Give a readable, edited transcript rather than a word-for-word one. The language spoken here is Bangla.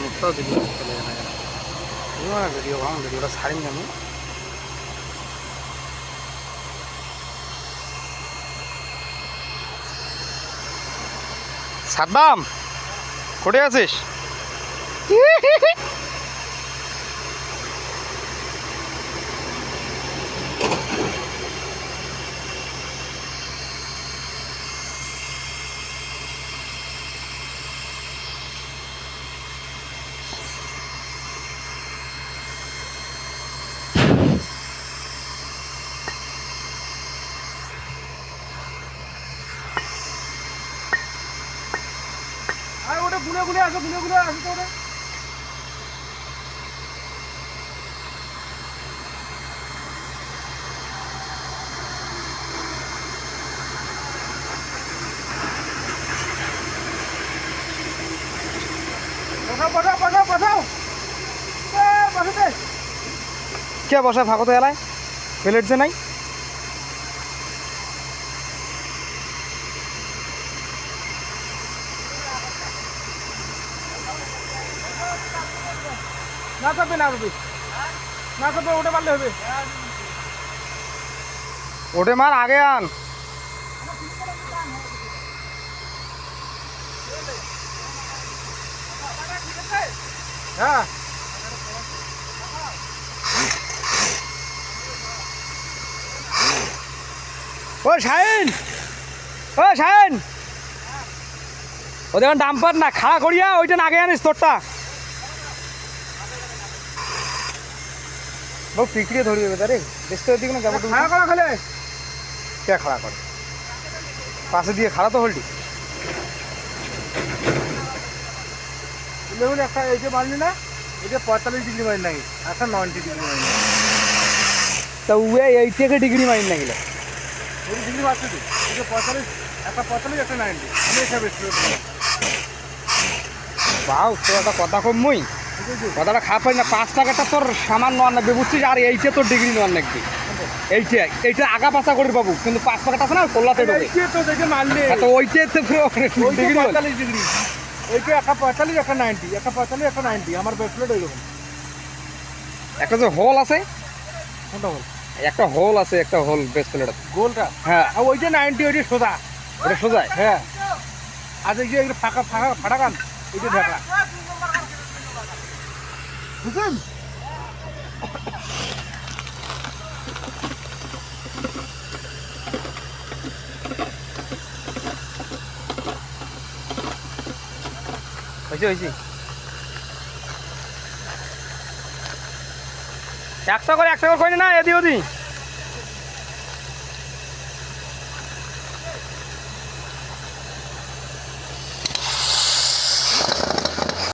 মুখটাও ভিডিও চলে যায় না ভিডিও ভাঙ ভিডিওটা ছাড়িনি আমি সাদ্দাম কোটে আছিস গুনে গুনে আসো তো ওটা বসাও কে বসায় ফাঁকতে এলায় প্লেট যে নাই না চাপবে না রবি না চাপবে ওটা মারলে হবে ওটে মার আগে আন হ্যাঁ ও শাহিন ওদের ডাম্পার না খাড়া করিয়া ওইটা আগে আনিস তোরটা বহু পিকড়িয়ে ধরিয়ে দেবে তারে দেখতে দিকে না যাবো খাড়া করা খেলে কে খাড়া করে পাশে দিয়ে খাড়া তো হলটি একটা এই যে মারলি না এটা 45 ডিগ্রি মাইন নাকি একটা 90 ডিগ্রি মাইন তা উয়ে এই থেকে ডিগ্রি মাইন নাকি ডিগ্রি মারছে তুই এটা 45 একটা 45 একটা 90 আমি হিসাবে বাউ তো একটা কথা কম মুই কথাটা খারাপ হয় না 5 টাকাটা তোর সামান্য আনবে বুঝছিস আর এইটা তোর ডিগ্রি নেওয়ার নাকি এইটা আগা পাশা করে পাবো কিন্তু 5 টাকাটা আছে না কোল্লাতে ঢোকে তো দেখে মারলে তো ওইটা তো ডিগ্রি 45 ডিগ্রি এইটা একটা 45 একটা 90 একটা 45 একটা 90 আমার ব্যাকপ্লেট ওইরকম একটা যে হোল আছে কোনটা হোল একটা হোল আছে একটা হোল ব্যাকপ্লেট গোলটা হ্যাঁ আর ওইটা 90 ওইটা সোজা ওটা সোজা হ্যাঁ আজ এই যে ফাঁকা ফাটাকান এইটা ঢাকা বুঝলেন হয়েছে একটা করে করে না এদি ওদি